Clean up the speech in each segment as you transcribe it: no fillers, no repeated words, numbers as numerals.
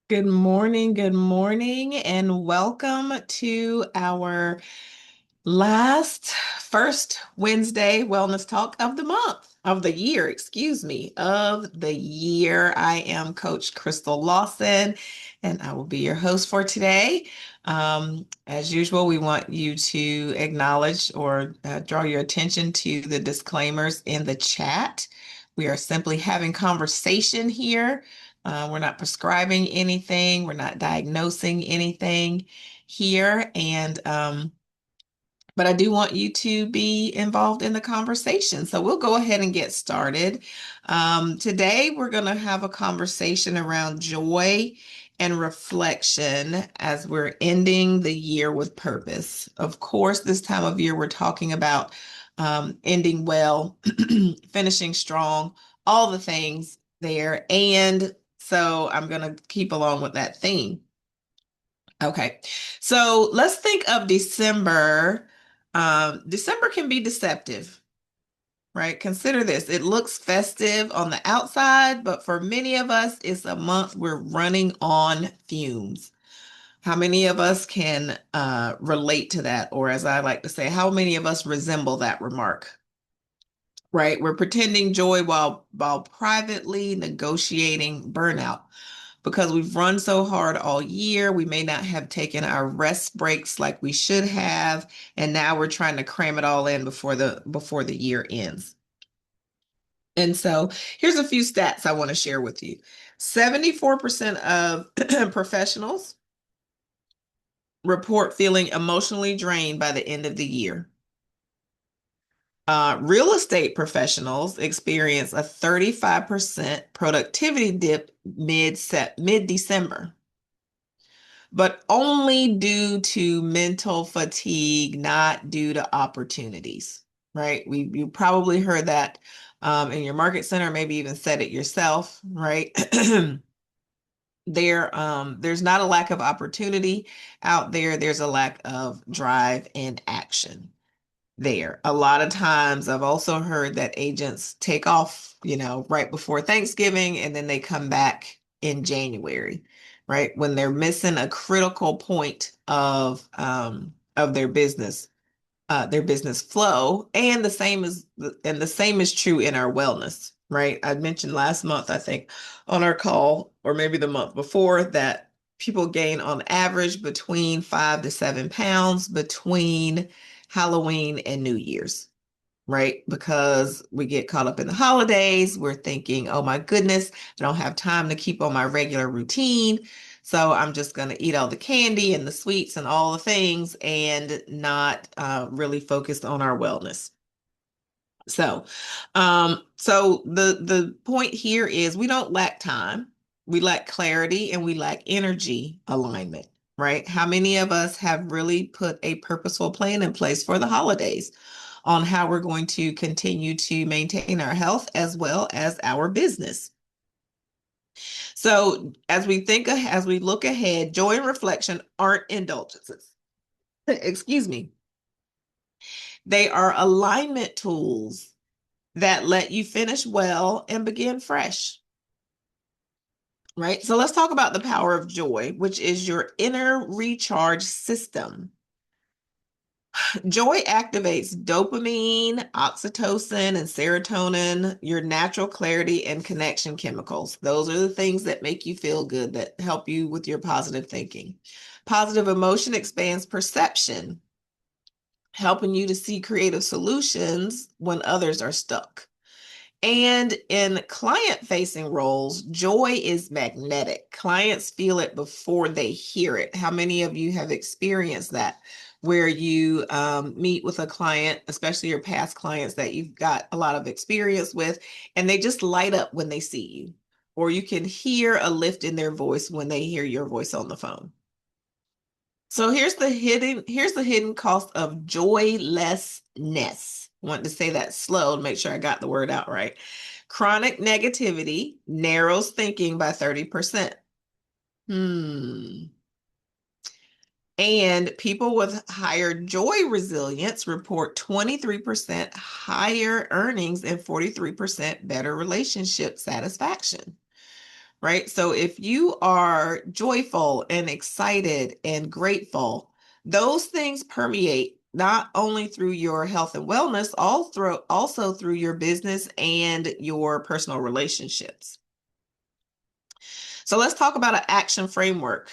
Good morning, and welcome to our first Wednesday wellness talk of the month, of the year, excuse me, of the year. I am Coach Crystal Lawson, and I will be your host for today. As usual, we want you to acknowledge or draw your attention to the disclaimers in the chat. We are simply having conversation here. We're not prescribing anything. We're not diagnosing anything here. But I do want you to be involved in the conversation. So we'll go ahead and get started. Today, we're going to have a conversation around joy and reflection as we're ending the year with purpose. Of course, this time of year, we're talking about ending well, finishing strong, all the things there. And so I'm going to keep along with that theme. Okay, so let's think of December. December can be deceptive, right? Consider this. It looks festive on the outside, but for many of us, it's a month we're running on fumes. How many of us can relate to that? Or as I like to say, how many of us resemble that remark? Right? We're pretending joy while privately negotiating burnout because we've run so hard all year. We may not have taken our rest breaks like we should have, and now we're trying to cram it all in before the year ends. And so here's a few stats I want to share with you. 74% of professionals report feeling emotionally drained by the end of the year. Real estate professionals experience a 35% productivity dip mid-December, but only due to mental fatigue, not due to opportunities, right? You probably heard that in your market center, maybe even said it yourself, right? There's not a lack of opportunity out there. There's a lack of drive and action there. A lot of times I've also heard that agents take off, right before Thanksgiving and then they come back in January, right? When they're missing a critical point of their business flow. And the same is true in our wellness, right? I mentioned last month, I think, on our call, or maybe the month before, that people gain on average between 5 to 7 pounds between Halloween and New Year's, right? Because we get caught up in the holidays. We're thinking, oh my goodness, I don't have time to keep on my regular routine. So I'm just going to eat all the candy and the sweets and all the things and not really focused on our wellness. So the point here is we don't lack time, we lack clarity, and we lack energy alignment, right? How many of us have really put a purposeful plan in place for the holidays on how we're going to continue to maintain our health as well as our business? So as we look ahead, joy and reflection aren't indulgences. Excuse me. They are alignment tools that let you finish well and begin fresh, right? So let's talk about the power of joy, which is your inner recharge system. Joy activates dopamine, oxytocin, and serotonin, your natural clarity and connection chemicals. Those are the things that make you feel good, that help you with your positive thinking. Positive emotion expands perception, helping you to see creative solutions when others are stuck. And in client-facing roles, joy is magnetic. Clients feel it before they hear it. How many of you have experienced that, where you meet with a client, especially your past clients that you've got a lot of experience with, and they just light up when they see you, or you can hear a lift in their voice when they hear your voice on the phone. So here's the hidden cost of joylessness. I want to say that slow to make sure I got the word out right. Chronic negativity narrows thinking by 30%. And people with higher joy resilience report 23% higher earnings and 43% better relationship satisfaction. right? So if you are joyful and excited and grateful, those things permeate not only through your health and wellness, also through your business and your personal relationships. So let's talk about an action framework,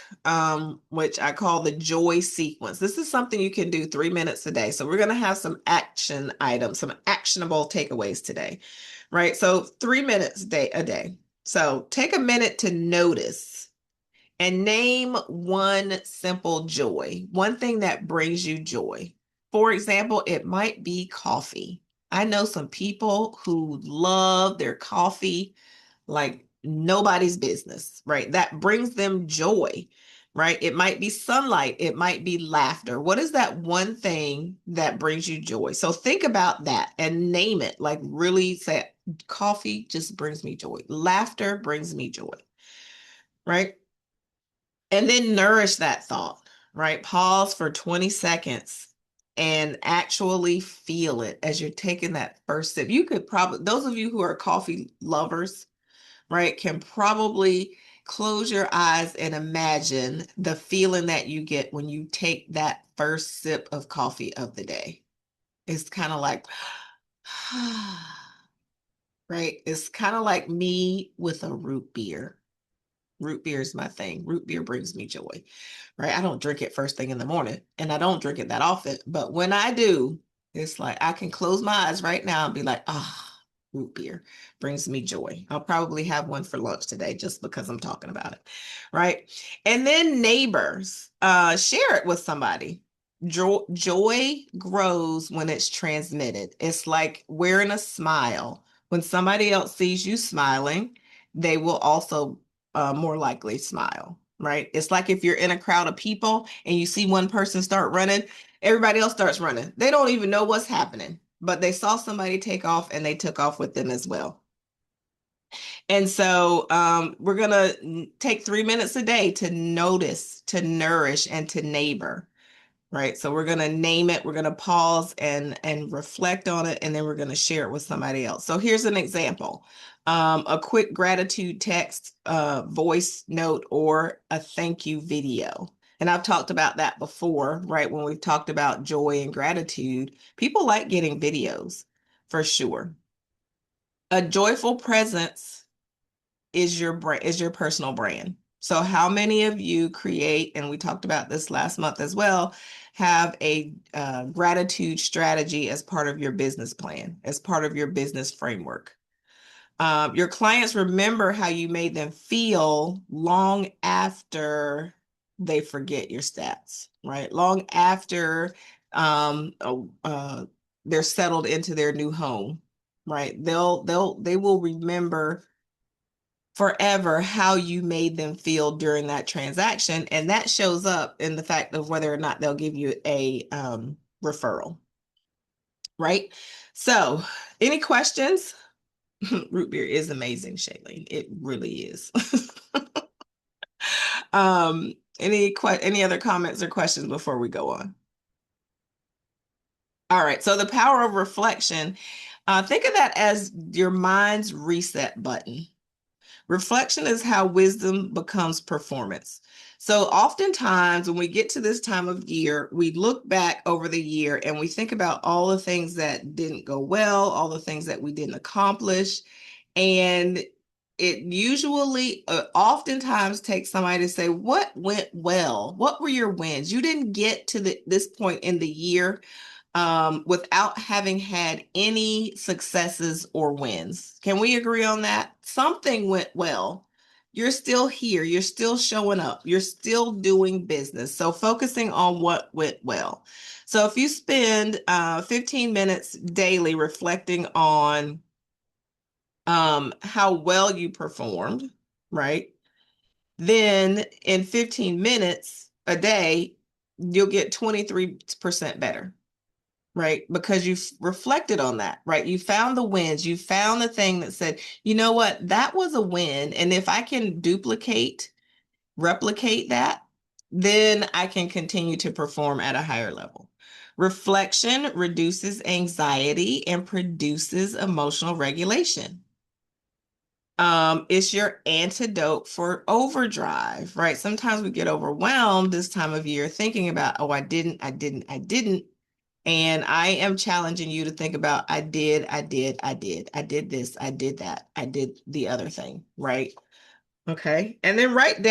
which I call the joy sequence. This is something you can do 3 minutes a day. So we're going to have some action items, some actionable takeaways today, right? So 3 minutes a day. So take a minute to notice and name one simple joy, one thing that brings you joy. For example, it might be coffee. I know some people who love their coffee like nobody's business, right? That brings them joy, right? It might be sunlight, it might be laughter. What is that one thing that brings you joy? So think about that and name it, like really say, coffee just brings me joy, laughter brings me joy, right? And then nourish that thought, right? Pause for 20 seconds and actually feel it as you're taking that first sip. You could probably, those of you who are coffee lovers, right, can probably close your eyes and imagine the feeling that you get when you take that first sip of coffee of the day. It's kind of like, right? It's kind of like me with a root beer. Root beer is my thing. Root beer brings me joy, right? I don't drink it first thing in the morning and I don't drink it that often. But when I do, it's like I can close my eyes right now and be like, ah, root beer brings me joy. I'll probably have one for lunch today just because I'm talking about it, right? And then neighbors, share it with somebody. Joy grows when it's transmitted. It's like wearing a smile. When somebody else sees you smiling, they will also more likely smile, right? It's like if you're in a crowd of people and you see one person start running, everybody else starts running. They don't even know what's happening, but they saw somebody take off and they took off with them as well. And so we're going to take 3 minutes a day to notice, to nourish, and to neighbor. Right. So we're going to name it. We're going to pause and reflect on it. And then we're going to share it with somebody else. So here's an example. A quick gratitude text, voice note, or a thank you video. And I've talked about that before, right? When we've talked about joy and gratitude, people like getting videos for sure. A joyful presence is your brand, is your personal brand. So how many of you create, and we talked about this last month as well, have a gratitude strategy as part of your business plan, as part of your business framework? Your clients remember how you made them feel long after they forget your stats, right? Long after um, uh, uh, they're settled into their new home, right? They will remember forever how you made them feel during that transaction. And that shows up in the fact of whether or not they'll give you a referral, right? So, any questions? Root beer is amazing, Shailene. It really is. Any other comments or questions before we go on? All right. So the power of reflection, think of that as your mind's reset button. Reflection is how wisdom becomes performance. So oftentimes when we get to this time of year, we look back over the year and we think about all the things that didn't go well, all the things that we didn't accomplish. And it usually, oftentimes takes somebody to say, what went well? What were your wins? You didn't get to this point in the year without having had any successes or wins. Can we agree on that? Something went well. You're still here. You're still showing up. You're still doing business. So focusing on what went well. So if you spend 15 minutes daily reflecting on how well you performed, right? Then in 15 minutes a day, you'll get 23% better, right? Because you've reflected on that, right? You found the wins, you found the thing that said, you know what, that was a win. And if I can replicate that, then I can continue to perform at a higher level. Reflection reduces anxiety and produces emotional regulation. It's your antidote for overdrive, right? Sometimes we get overwhelmed this time of year thinking about, oh, I didn't. And I am challenging you to think about, I did this, I did that, I did the other thing, right? Okay. And then writing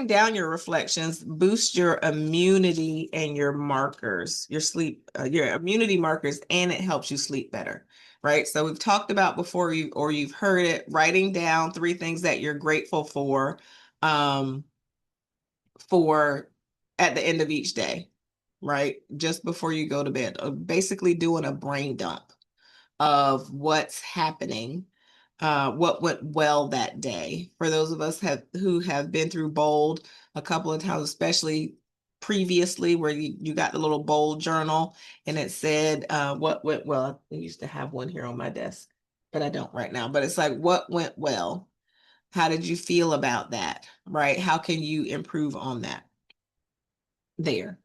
down your reflections boosts your immunity and your markers, your sleep, your immunity markers, and it helps you sleep better. Right. So we've talked about before you've heard it, writing down three things that you're grateful um, for at the end of each day, right? Just before you go to bed, basically doing a brain dump of what's happening, what went well that day. For those of us who have been through bold a couple of times, especially previously, where you got the little bold journal and it said what went well. I used to have one here on my desk, but I don't right now. But it's like, what went well? How did you feel about that? Right? How can you improve on that there?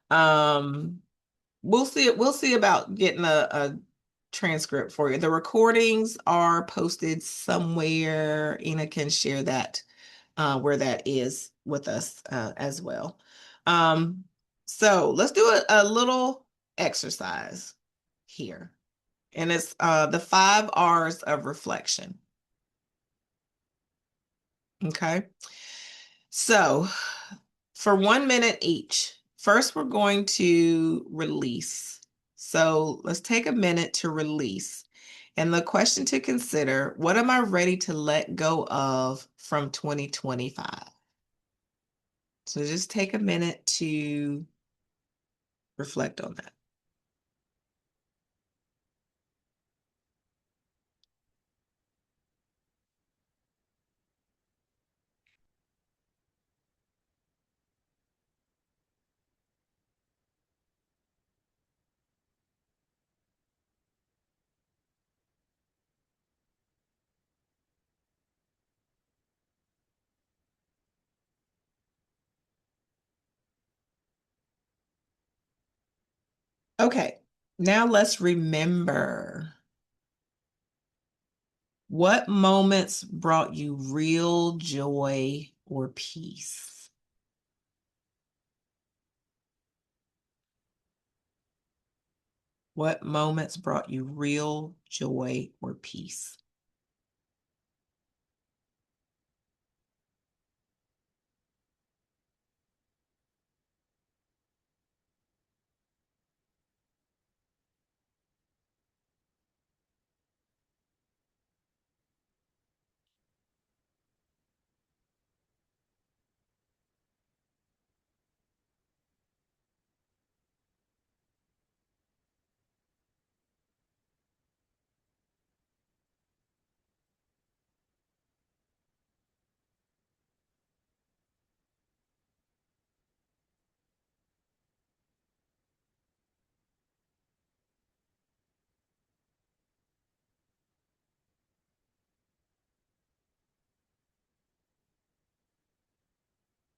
Um, we'll see about getting a transcript for you. The recordings are posted somewhere. Ina can share that where that is with us as well. Um, so let's do a little exercise here. And it's the 5 R's of reflection. Okay. So for 1 minute each, first we're going to release. So let's take a minute to release. And the question to consider, what am I ready to let go of from 2025? So just take a minute to reflect on that. Okay, now let's remember, what moments brought you real joy or peace? What moments brought you real joy or peace?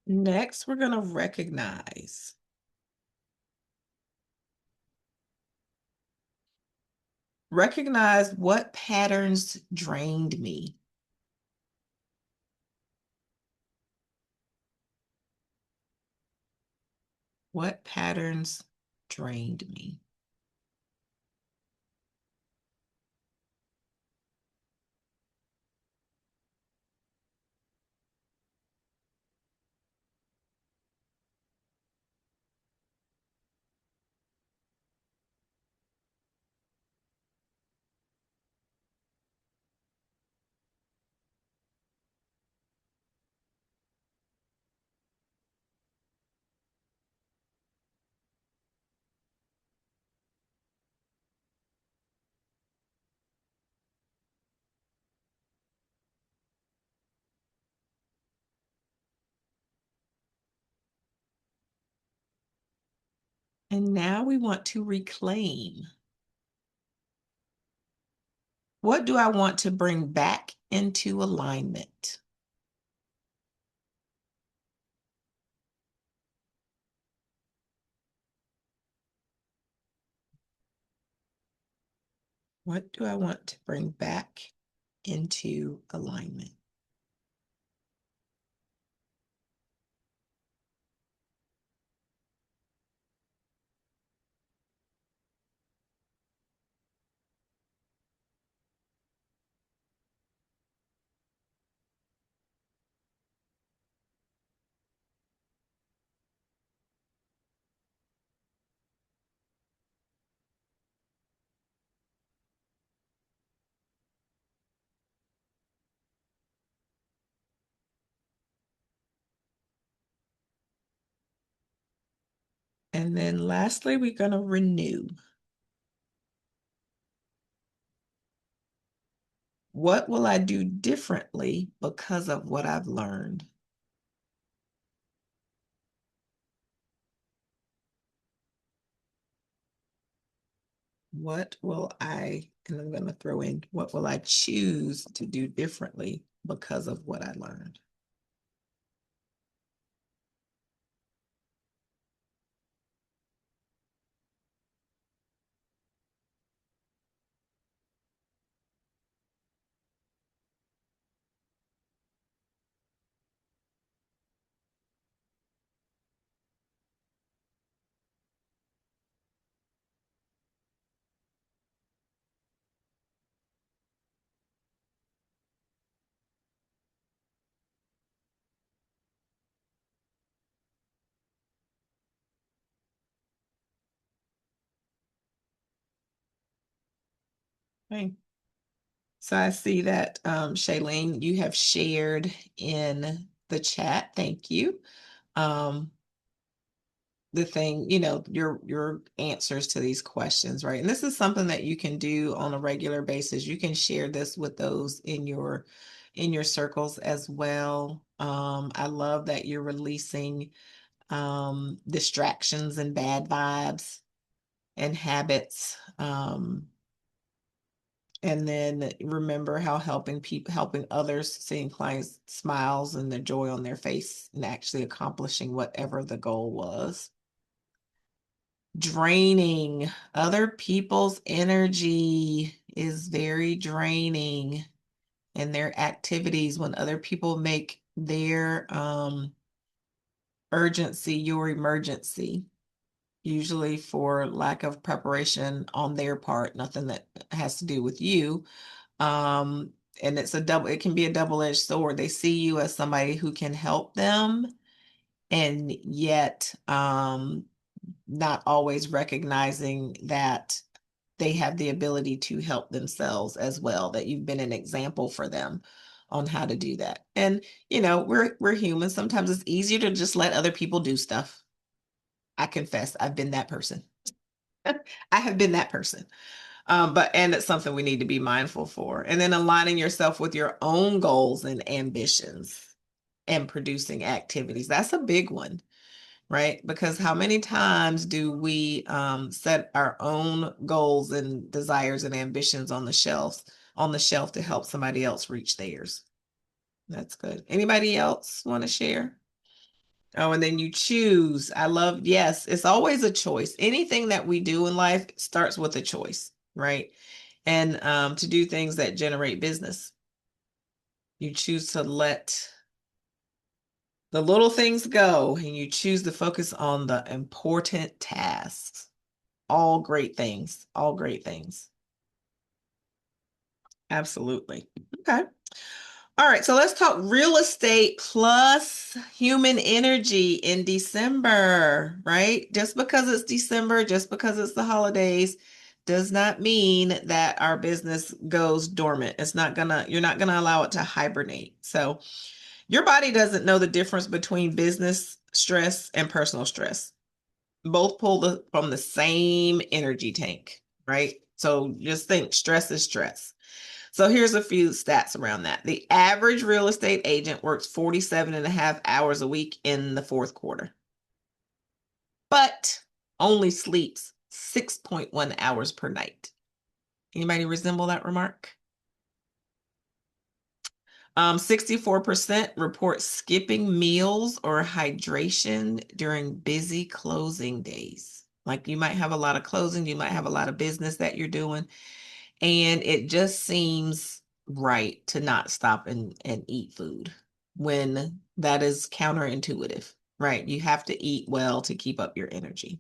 Next, we're going to recognize. Recognize what patterns drained me. What patterns drained me? And now we want to reclaim. What do I want to bring back into alignment? What do I want to bring back into alignment. And then lastly, we're going to renew. What will I do differently because of what I've learned? What will I, and I'm going to throw in, what will I choose to do differently because of what I learned? Okay. So I see that, Shailene, you have shared in the chat. Thank you. Um, the thing, your answers to these questions, right? And this is something that you can do on a regular basis. You can share this with those in your circles as well. I love that you're releasing distractions and bad vibes and habits. And then remember how helping others, seeing clients' smiles and the joy on their face and actually accomplishing whatever the goal was. Draining. Other people's energy is very draining, and their activities when other people make their urgency your emergency, usually for lack of preparation on their part, nothing that has to do with you. Um, and it can be a double-edged sword. They see you as somebody who can help them, and yet not always recognizing that they have the ability to help themselves as well, that you've been an example for them on how to do that. And we're human. Sometimes it's easier to just let other people do stuff. I confess, I've been that person. I have been that person. And it's something we need to be mindful for. And then aligning yourself with your own goals and ambitions and producing activities. That's a big one, right? Because how many times do we set our own goals and desires and ambitions on the shelf to help somebody else reach theirs? That's good. Anybody else want to share? Oh, and then you choose. Yes, it's always a choice. Anything that we do in life starts with a choice, right? And to do things that generate business, you choose to let the little things go and you choose to focus on the important tasks. All great things, all great things. Absolutely. Okay. All right, so let's talk real estate plus human energy in December, right? Just because it's December, just because it's the holidays, does not mean that our business goes dormant. You're not gonna allow it to hibernate. So your body doesn't know the difference between business stress and personal stress. Both pull from the same energy tank, right? So just think stress is stress. So here's a few stats around that. The average real estate agent works 47 and a half hours a week in the fourth quarter, but only sleeps 6.1 hours per night. Anybody resemble that remark? 64% report skipping meals or hydration during busy closing days. Like you might have a lot of closing, you might have a lot of business that you're doing, and it just seems right to not stop and eat food when that is counterintuitive, right? You have to eat well to keep up your energy.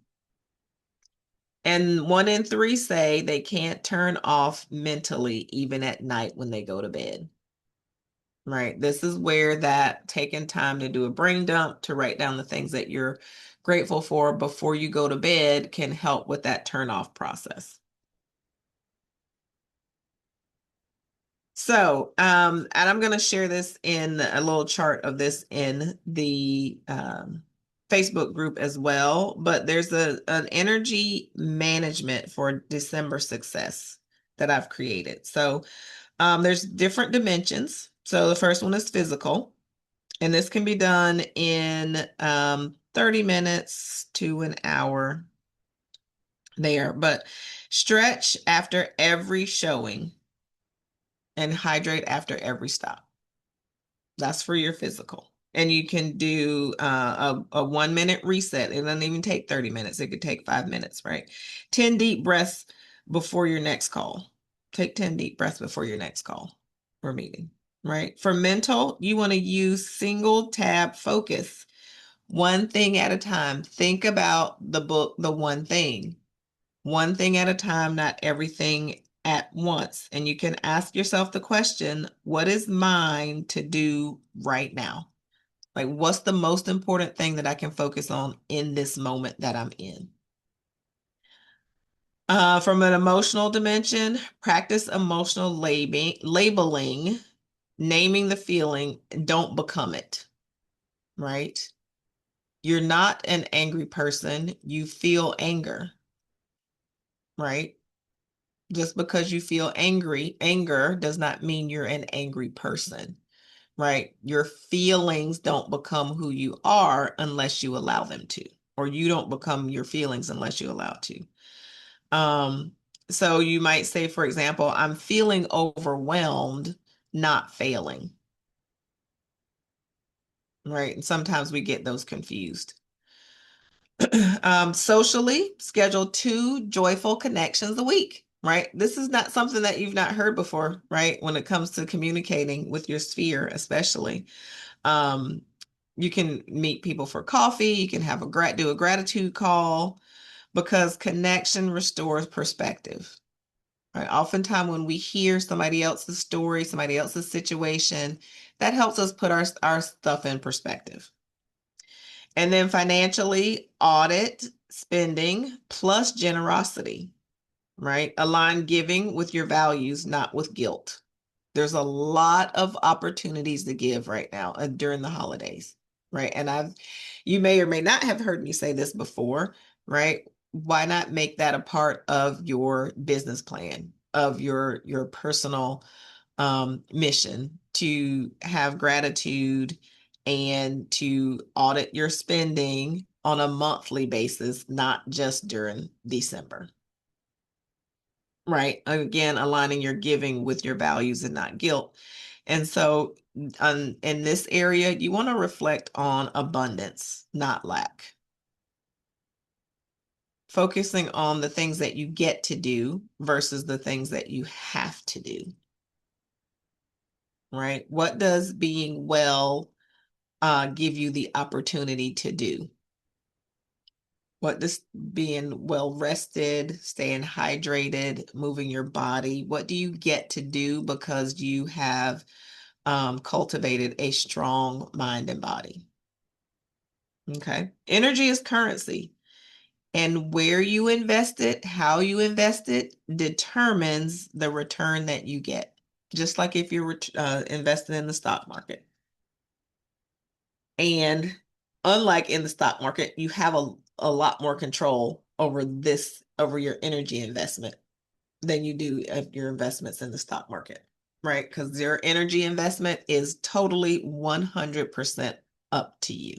And 1 in 3 say they can't turn off mentally even at night when they go to bed. Right. This is where that taking time to do a brain dump, to write down the things that you're grateful for before you go to bed can help with that turn off process. So, and I'm going to share this in a little chart of this in the Facebook group as well. But there's an energy management for December success that I've created. So, there's different dimensions. So the first one is physical, and this can be done in 30 minutes to an hour there. But stretch after every showing and hydrate after every stop. That's for your physical. And you can do a 1 minute reset. It doesn't even take 30 minutes. It could take 5 minutes, right? 10 deep breaths before your next call. Take 10 deep breaths before your next call or meeting, right? For mental, you want to use single tab focus, one thing at a time. Think about the book, The One Thing. One thing at a time, not everything at once. And you can ask yourself the question, what is mine to do right now? Like, what's the most important thing that I can focus on in this moment that I'm in? From an emotional dimension, practice emotional labeling, naming the feeling, don't become it, right? You're not an angry person. You feel anger, right? Just because you feel anger does not mean you're an angry person, right? Your feelings don't become who you are unless you allow them to, or you don't become your feelings unless you allow to. Um, so you might say, for example, I'm feeling overwhelmed, not failing, right? And sometimes we get those confused. Socially, schedule 2 joyful connections a week, right? This is not something that you've not heard before, right? When it comes to communicating with your sphere, especially. Um, you can meet people for coffee. You can have do a gratitude call, because connection restores perspective. Right? Oftentimes, when we hear somebody else's story, somebody else's situation, that helps us put our stuff in perspective. And then financially, audit spending plus generosity, right? Align giving with your values, not with guilt. There's a lot of opportunities to give right now during the holidays, right? And you may or may not have heard me say this before, right? Why not make that a part of your business plan, of your personal mission, to have gratitude and to audit your spending on a monthly basis, not just during December. Right. Again, aligning your giving with your values and not guilt. And so in this area, you want to reflect on abundance, not lack. Focusing on the things that you get to do versus the things that you have to do. Right. What does being well give you the opportunity to do? What does being well rested, staying hydrated, moving your body, what do you get to do because you have cultivated a strong mind and body? Okay. Energy is currency. And where you invest it, how you invest it, determines the return that you get. Just like if you're investing in the stock market. And unlike in the stock market, you have a lot more control over your energy investment than you do of your investments in the stock market, right? Because your energy investment is totally 100% up to you.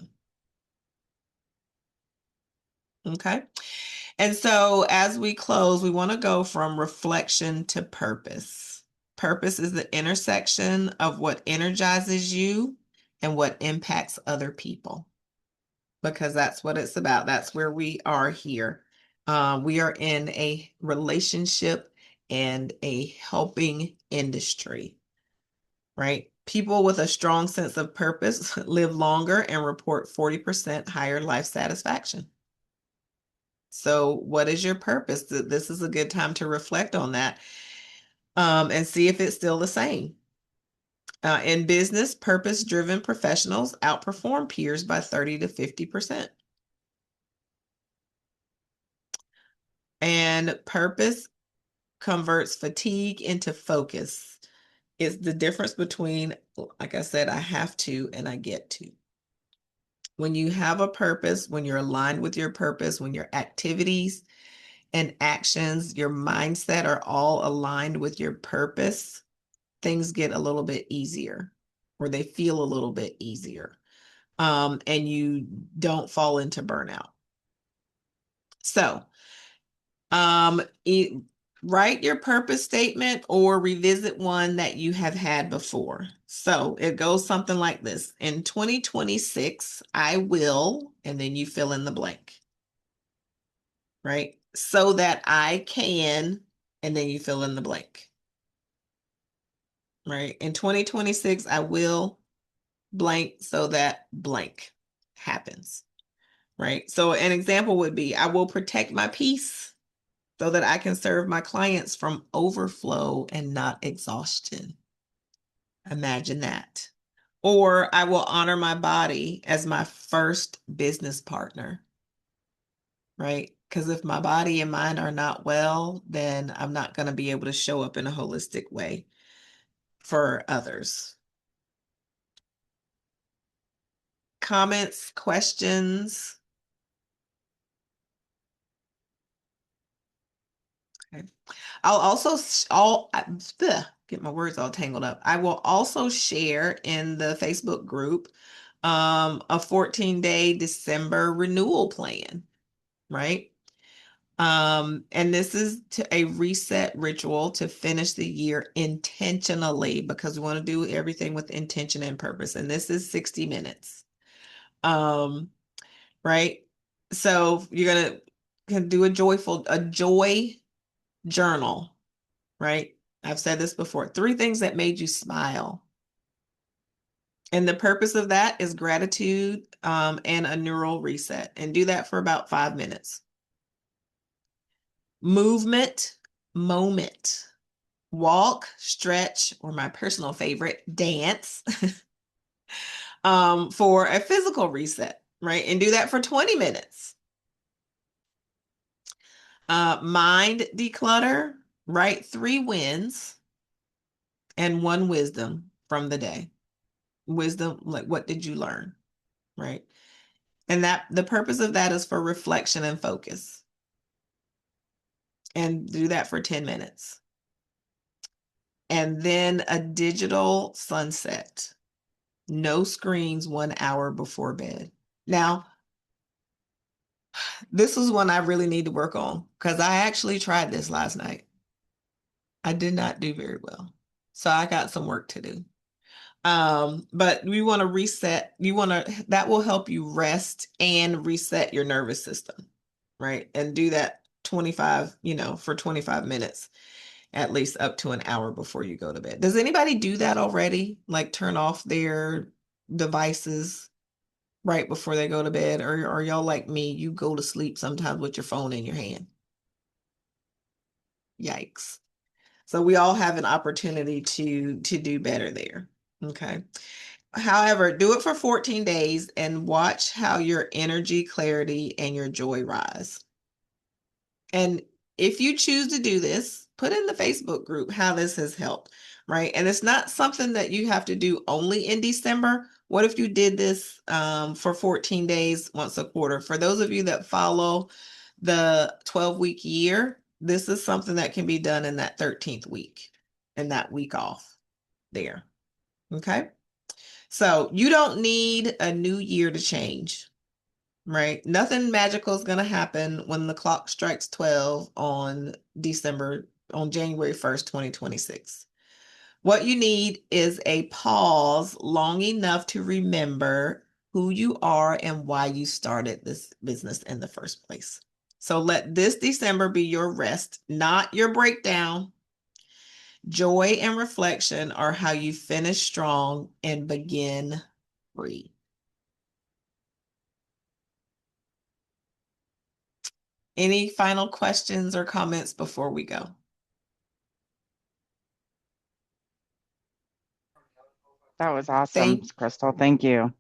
Okay. And so as we close, we want to go from reflection to purpose. Purpose is the intersection of what energizes you and what impacts other people, because that's what it's about. That's where we are here. We are in a relationship and a helping industry. right? People with a strong sense of purpose live longer and report 40% higher life satisfaction. So, what is your purpose? This is a good time to reflect on that, and see if it's still the same. In business, purpose-driven professionals outperform peers by 30 to 50%. And purpose converts fatigue into focus. It's the difference between, like I said, I have to and I get to. When you have a purpose, when you're aligned with your purpose, when your activities and actions, your mindset are all aligned with your purpose, things get a little bit easier, or they feel a little bit easier. And you don't fall into burnout. So, write your purpose statement or revisit one that you have had before. So it goes something like this. In 2026, I will, and then you fill in the blank, right? So that I can, and then you fill in the blank, right? In 2026, I will blank so that blank happens, right? So an example would be, I will protect my peace so that I can serve my clients from overflow and not exhaustion. Imagine that. Or I will honor my body as my first business partner, right? Because if my body and mind are not well, then I'm not going to be able to show up in a holistic way for others. Comments, questions? Okay. I'll also get my words all tangled up. I will also share in the Facebook group a 14-day December renewal plan, right? And this is a reset ritual to finish the year intentionally, because we want to do everything with intention and purpose. And this is 60 minutes. Right? So you're gonna do a joy journal, right? I've said this before. 3 things that made you smile. And the purpose of that is gratitude, and a neural reset. And do that for about 5 minutes. Movement, moment. Walk, stretch, or my personal favorite, dance, for a physical reset, right? And do that for 20 minutes. Mind declutter, write 3 wins and 1 wisdom from the day. Wisdom, like what did you learn, right? And that the purpose of that is for reflection and focus. And do that for 10 minutes. And then a digital sunset. No screens 1 hour before bed. Now, this is one I really need to work on, because I actually tried this last night. I did not do very well. So I got some work to do. But we want to reset. That will help you rest and reset your nervous system, right? And do that 25, for 25 minutes, at least up to an hour before you go to bed. Does anybody do that already? Like turn off their devices right before they go to bed? Or are y'all like me? You go to sleep sometimes with your phone in your hand. Yikes. So we all have an opportunity to do better there. Okay. However, do it for 14 days and watch how your energy, clarity, and your joy rise. And if you choose to do this, put in the Facebook group how this has helped, right? And it's not something that you have to do only in December. What if you did this for 14 days once a quarter? For those of you that follow the 12-week year, this is something that can be done in that 13th week and that week off there. Okay. So you don't need a new year to change, right? Nothing magical is going to happen when the clock strikes 12 on January 1st, 2026. What you need is a pause long enough to remember who you are and why you started this business in the first place. So let this December be your rest, not your breakdown. Joy and reflection are how you finish strong and begin free. Any final questions or comments before we go? That was awesome, Thank Crystal. Thank you.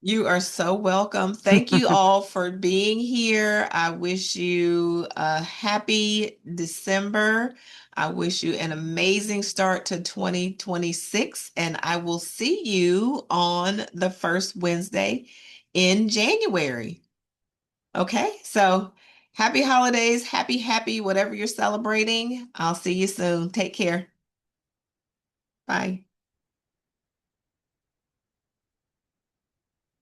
You are so welcome. Thank you all for being here. I wish you a happy December. I wish you an amazing start to 2026, and I will see you on the first Wednesday in January. Okay, so happy holidays, happy, whatever you're celebrating. I'll see you soon. Take care. Bye.